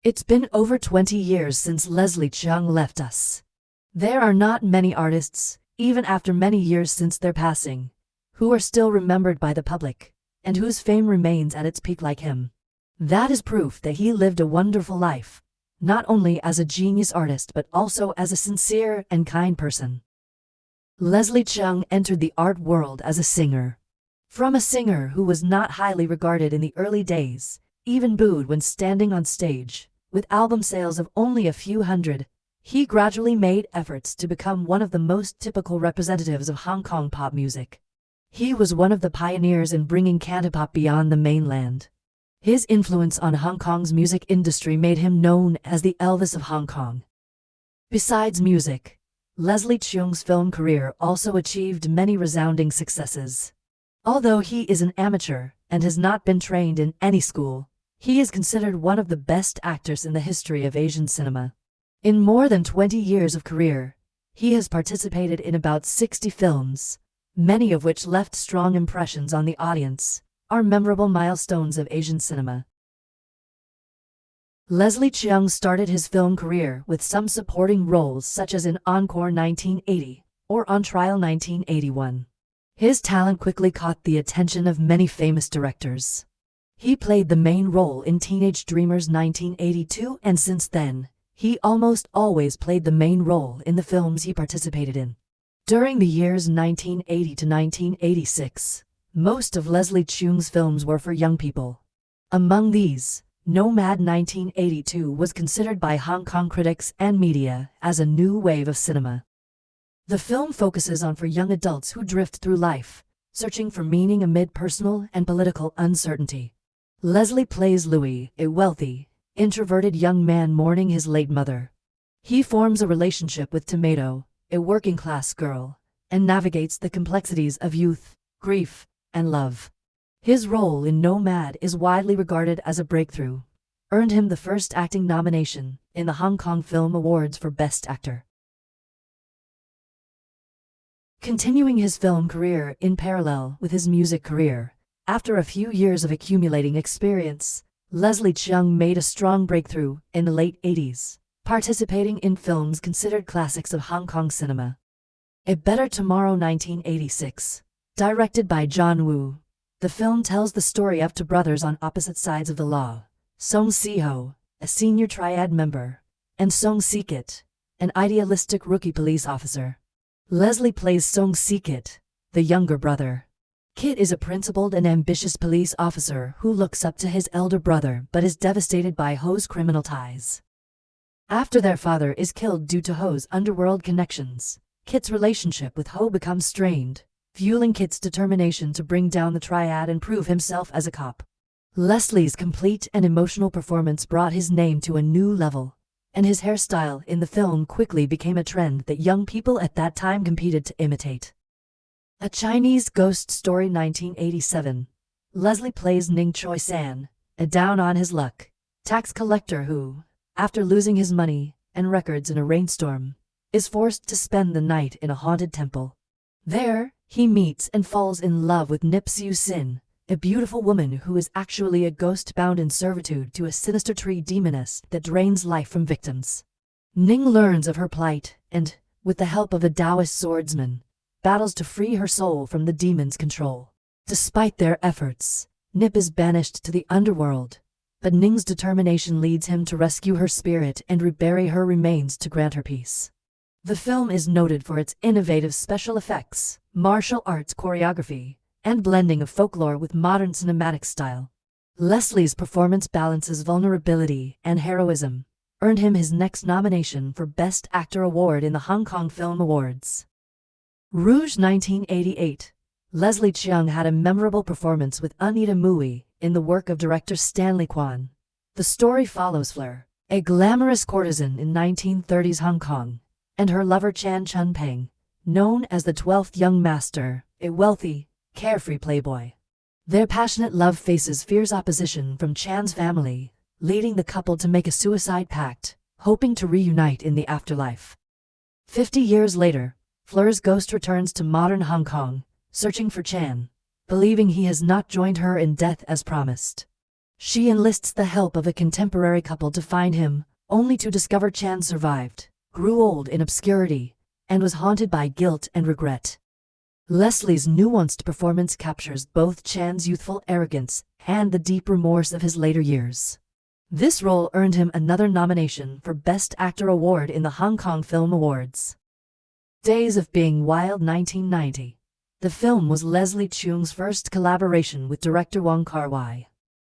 It's been over 20 years since Leslie Cheung left us. There are not many artists, even after many years since their passing, who are still remembered by the public, and whose fame remains at its peak like him. That is proof that he lived a wonderful life, not only as a genius artist but also as a sincere and kind person. Leslie Cheung entered the art world as a singer. From a singer who was not highly regarded in the early days, even booed when standing on stage, with album sales of only a few hundred, he gradually made efforts to become one of the most typical representatives of Hong Kong pop music. He was one of the pioneers in bringing cantopop beyond the mainland. His influence on Hong Kong's music industry made him known as the Elvis of Hong Kong. Besides music, Leslie Cheung's film career also achieved many resounding successes. Although he is an amateur and has not been trained in any school, he is considered one of the best actors in the history of Asian cinema. In more than 20 years of career, he has participated in about 60 films, many of which left strong impressions on the audience, are memorable milestones of Asian cinema. Leslie Cheung started his film career with some supporting roles such as in Encore 1980 or On Trial 1981. His talent quickly caught the attention of many famous directors. He played the main role in Teenage Dreamers 1982, and since then, he almost always played the main role in the films he participated in. During the years 1980 to 1986, most of Leslie Cheung's films were for young people. Among these, Nomad 1982 was considered by Hong Kong critics and media as a new wave of cinema. The film focuses on for young adults who drift through life, searching for meaning amid personal and political uncertainty. Leslie plays Louis, a wealthy, introverted young man mourning his late mother. He forms a relationship with Tomato, a working-class girl, and navigates the complexities of youth, grief, and love. His role in Nomad is widely regarded as a breakthrough, earned him the first acting nomination in the Hong Kong Film Awards for Best Actor. Continuing his film career in parallel with his music career, after a few years of accumulating experience, Leslie Cheung made a strong breakthrough in the late 80s, participating in films considered classics of Hong Kong cinema. A Better Tomorrow 1986, directed by John Woo, the film tells the story of two brothers on opposite sides of the law, Song Si-ho, a senior triad member, and Song Si-kit, an idealistic rookie police officer. Leslie plays Song Si-kit, the younger brother. Kit is a principled and ambitious police officer who looks up to his elder brother but is devastated by Ho's criminal ties. After their father is killed due to Ho's underworld connections, Kit's relationship with Ho becomes strained, fueling Kit's determination to bring down the triad and prove himself as a cop. Leslie's complete and emotional performance brought his name to a new level, and his hairstyle in the film quickly became a trend that young people at that time competed to imitate. A Chinese Ghost Story 1987. Leslie plays Ning Choi San, a down-on-his-luck tax collector who, after losing his money and records in a rainstorm, is forced to spend the night in a haunted temple. There, he meets and falls in love with Nip Siu Sin, a beautiful woman who is actually a ghost bound in servitude to a sinister tree demoness that drains life from victims. Ning learns of her plight and, with the help of a Taoist swordsman, battles to free her soul from the demon's control. Despite their efforts, Nip is banished to the underworld, but Ning's determination leads him to rescue her spirit and rebury her remains to grant her peace. The film is noted for its innovative special effects, martial arts choreography, and blending of folklore with modern cinematic style. Leslie's performance balances vulnerability and heroism, earned him his next nomination for Best Actor award in the Hong Kong Film Awards. Rouge 1988. Leslie Cheung had a memorable performance with Anita Mui in the work of director Stanley Kwan. The story follows Fleur, a glamorous courtesan in 1930s Hong Kong, and her lover Chan Chun Peng, known as the 12th Young Master, a wealthy, carefree playboy. Their passionate love faces fierce opposition from Chan's family, leading the couple to make a suicide pact, hoping to reunite in the afterlife. 50 years later, Fleur's ghost returns to modern Hong Kong, searching for Chan, believing he has not joined her in death as promised. She enlists the help of a contemporary couple to find him, only to discover Chan survived, grew old in obscurity, and was haunted by guilt and regret. Leslie's nuanced performance captures both Chan's youthful arrogance and the deep remorse of his later years. This role earned him another nomination for Best Actor award in the Hong Kong Film Awards. Days of Being Wild 1990. The film was Leslie Cheung's first collaboration with director Wong Kar-wai.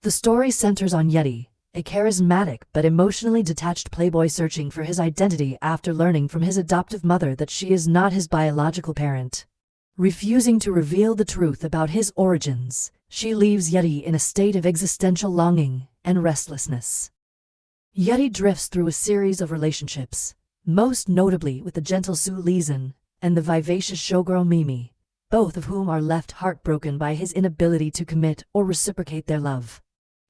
The story centers on Yeti, a charismatic but emotionally detached playboy searching for his identity after learning from his adoptive mother that she is not his biological parent. Refusing to reveal the truth about his origins, she leaves Yeti in a state of existential longing and restlessness. Yeti drifts through a series of relationships, most notably with the gentle Su Lizhen and the vivacious showgirl Mimi, both of whom are left heartbroken by his inability to commit or reciprocate their love.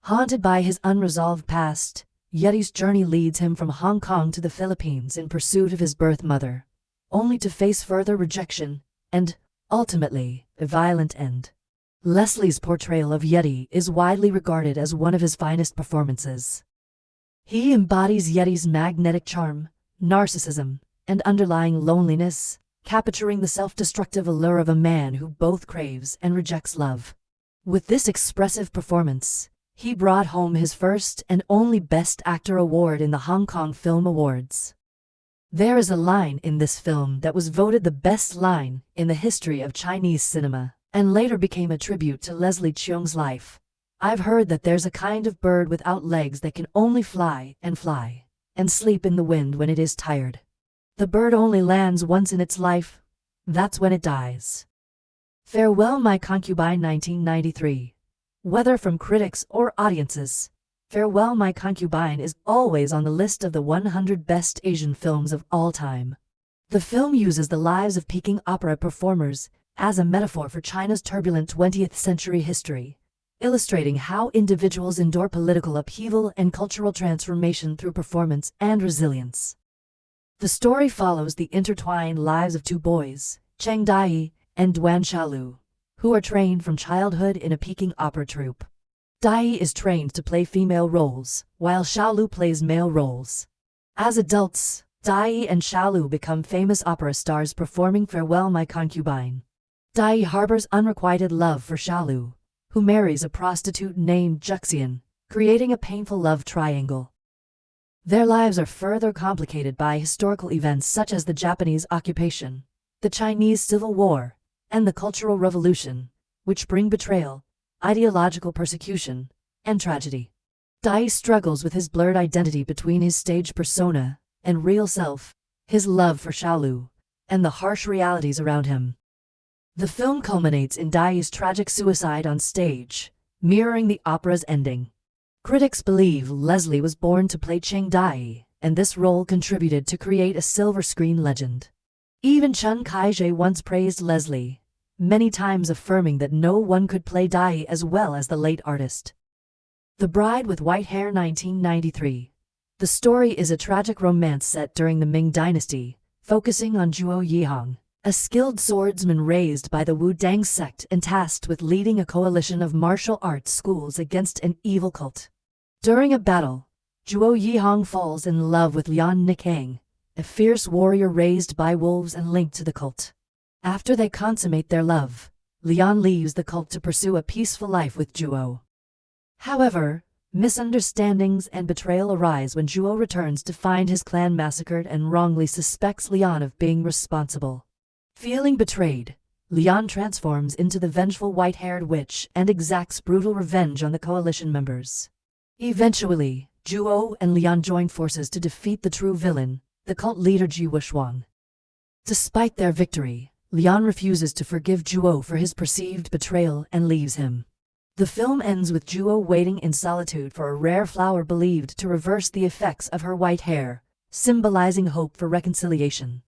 Haunted by his unresolved past, Yeti's journey leads him from Hong Kong to the Philippines in pursuit of his birth mother, only to face further rejection and, ultimately, a violent end. Leslie's portrayal of Yeti is widely regarded as one of his finest performances. He embodies Yeti's magnetic charm, narcissism, and underlying loneliness, capturing the self-destructive allure of a man who both craves and rejects love. With this expressive performance, he brought home his first and only Best Actor award in the Hong Kong Film Awards. There is a line in this film that was voted the best line in the history of Chinese cinema, and later became a tribute to Leslie Cheung's life. I've heard that there's a kind of bird without legs that can only fly, and sleep in the wind when it is tired. The bird only lands once in its life. That's when it dies. Farewell My Concubine 1993. Whether from critics or audiences, Farewell My Concubine is always on the list of the 100 best Asian films of all time. The film uses the lives of Peking opera performers as a metaphor for China's turbulent 20th century history, illustrating how individuals endure political upheaval and cultural transformation through performance and resilience. The story follows the intertwined lives of two boys, Cheng Dai and Duan Xiaolu, who are trained from childhood in a Peking opera troupe. Dai is trained to play female roles, while Xiaolu plays male roles. As adults, Dai and Xiaolu become famous opera stars performing Farewell My Concubine. Dai harbors unrequited love for Xiaolu, who marries a prostitute named Juxian, creating a painful love triangle. Their lives are further complicated by historical events such as the Japanese occupation, the Chinese Civil War, and the Cultural Revolution, which bring betrayal, ideological persecution, and tragedy. Dai struggles with his blurred identity between his stage persona and real self, his love for Xiaolu, and the harsh realities around him. The film culminates in Dai's tragic suicide on stage, mirroring the opera's ending. Critics believe Leslie was born to play Cheng Dai, and this role contributed to create a silver screen legend. Even Chen Kaizhe once praised Leslie, many times affirming that no one could play Dai as well as the late artist. The Bride with White Hair 1993. The story is a tragic romance set during the Ming Dynasty, focusing on Zhuo Yihong, a skilled swordsman raised by the Wu Dang sect and tasked with leading a coalition of martial arts schools against an evil cult. During a battle, Zhuo Yihong falls in love with Lian Nikang, a fierce warrior raised by wolves and linked to the cult. After they consummate their love, Lian leaves the cult to pursue a peaceful life with Zhuo. However, misunderstandings and betrayal arise when Zhuo returns to find his clan massacred and wrongly suspects Lian of being responsible. Feeling betrayed, Lian transforms into the vengeful white-haired witch and exacts brutal revenge on the coalition members. Eventually, Zhuo and Lian join forces to defeat the true villain, the cult leader Ji Wuxuang. Despite their victory, Lian refuses to forgive Zhuo for his perceived betrayal and leaves him. The film ends with Zhuo waiting in solitude for a rare flower believed to reverse the effects of her white hair, symbolizing hope for reconciliation.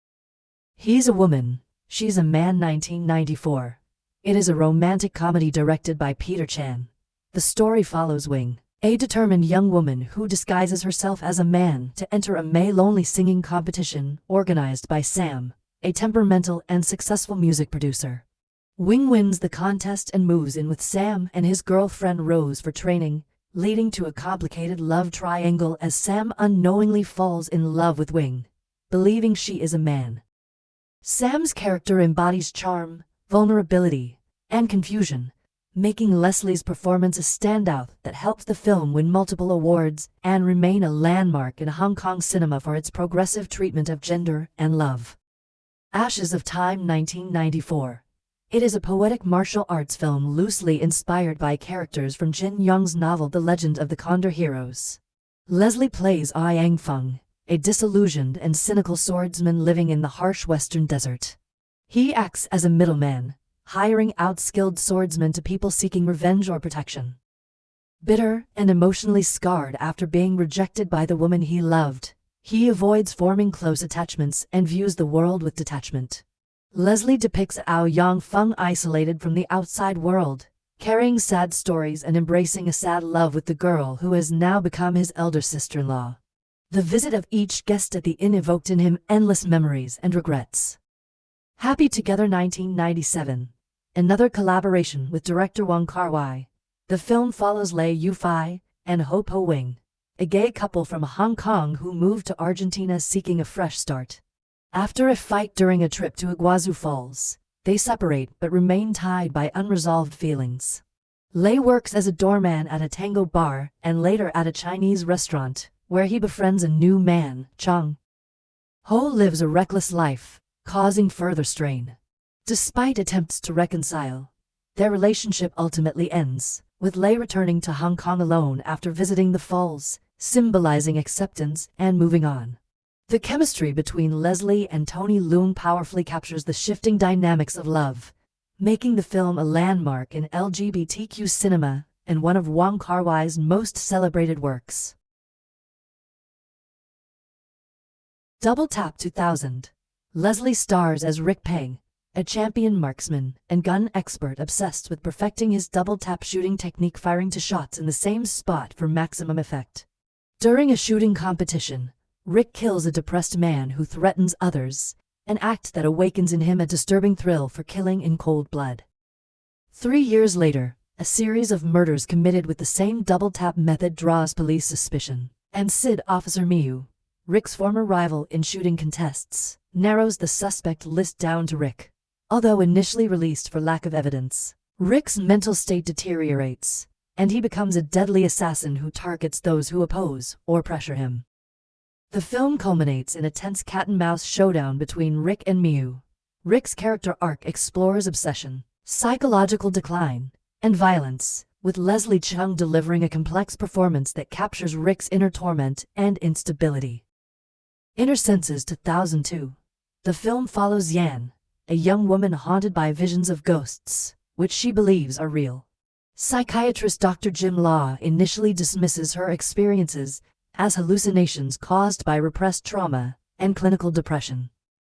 He's a Woman, She's a Man 1994. It is a romantic comedy directed by Peter Chan. The story follows Wing, a determined young woman who disguises herself as a man to enter a May-lonely singing competition organized by Sam, a temperamental and successful music producer. Wing wins the contest and moves in with Sam and his girlfriend Rose for training, leading to a complicated love triangle as Sam unknowingly falls in love with Wing, believing she is a man. Sam's character embodies charm, vulnerability, and confusion, making Leslie's performance a standout that helped the film win multiple awards and remain a landmark in Hong Kong cinema for its progressive treatment of gender and love. Ashes of Time 1994. It is a poetic martial arts film loosely inspired by characters from Jin Young's novel The Legend of the Condor Heroes. Leslie plays Ah Yang Feng, a disillusioned and cynical swordsman living in the harsh western desert. He acts as a middleman, hiring out skilled swordsmen to people seeking revenge or protection. Bitter and emotionally scarred after being rejected by the woman he loved, he avoids forming close attachments and views the world with detachment. Leslie depicts Ah Yang Feng isolated from the outside world, carrying sad stories and embracing a sad love with the girl who has now become his elder sister-in-law. The visit of each guest at the inn evoked in him endless memories and regrets. Happy Together 1997. Another collaboration with director Wong Kar-wai. The film follows Lei Yufei and Ho Po Wing, a gay couple from Hong Kong who moved to Argentina seeking a fresh start. After a fight during a trip to Iguazu Falls, they separate but remain tied by unresolved feelings. Lei works as a doorman at a tango bar and later at a Chinese restaurant, where he befriends a new man, Cheung. Ho lives a reckless life, causing further strain. Despite attempts to reconcile, their relationship ultimately ends, with Lei returning to Hong Kong alone after visiting the falls, symbolizing acceptance and moving on. The chemistry between Leslie and Tony Leung powerfully captures the shifting dynamics of love, making the film a landmark in LGBTQ cinema and one of Wong Kar-wai's most celebrated works. Double Tap 2000. Leslie stars as Rick Peng, a champion marksman and gun expert obsessed with perfecting his double tap shooting technique, firing two shots in the same spot for maximum effect. During a shooting competition, Rick kills a depressed man who threatens others, an act that awakens in him a disturbing thrill for killing in cold blood. 3 years later, a series of murders committed with the same double tap method draws police suspicion, and Sid Officer Miu, Rick's former rival in shooting contests, narrows the suspect list down to Rick. Although initially released for lack of evidence, Rick's mental state deteriorates, and he becomes a deadly assassin who targets those who oppose or pressure him. The film culminates in a tense cat-and-mouse showdown between Rick and Miu. Rick's character arc explores obsession, psychological decline, and violence, with Leslie Cheung delivering a complex performance that captures Rick's inner torment and instability. Inner Senses 2002. The film follows Yan, a young woman haunted by visions of ghosts, which she believes are real. Psychiatrist Dr. Jim Law initially dismisses her experiences as hallucinations caused by repressed trauma and clinical depression.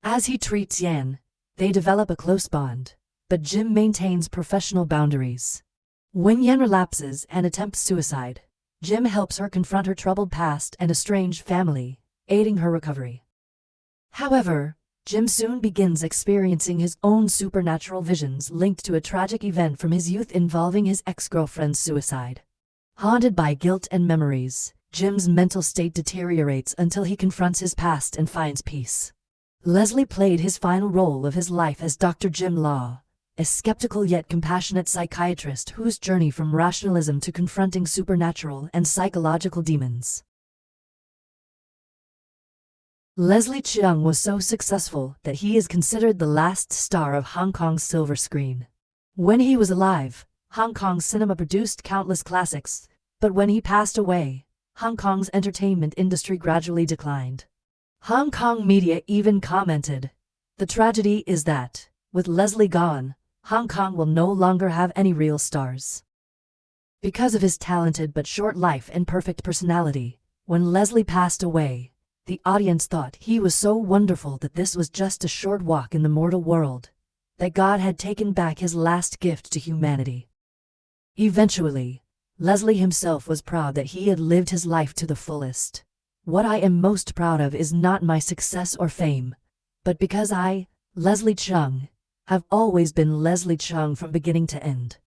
As he treats Yan, they develop a close bond, but Jim maintains professional boundaries. When Yan relapses and attempts suicide, Jim helps her confront her troubled past and estranged family, aiding her recovery. However, Jim soon begins experiencing his own supernatural visions linked to a tragic event from his youth involving his ex-girlfriend's suicide. Haunted by guilt and memories, Jim's mental state deteriorates until he confronts his past and finds peace. Leslie played his final role of his life as Dr. Jim Law, a skeptical yet compassionate psychiatrist whose journey from rationalism to confronting supernatural and psychological demons. Leslie Cheung was so successful that he is considered the last star of Hong Kong's silver screen. When he was alive, Hong Kong cinema produced countless classics, but when he passed away, Hong Kong's entertainment industry gradually declined. Hong Kong media even commented, "The tragedy is that, with Leslie gone, Hong Kong will no longer have any real stars." Because of his talented but short life and perfect personality, when Leslie passed away, the audience thought he was so wonderful that this was just a short walk in the mortal world, that God had taken back his last gift to humanity. Eventually, Leslie himself was proud that he had lived his life to the fullest. What I am most proud of is not my success or fame, but because I, Leslie Cheung, have always been Leslie Cheung from beginning to end.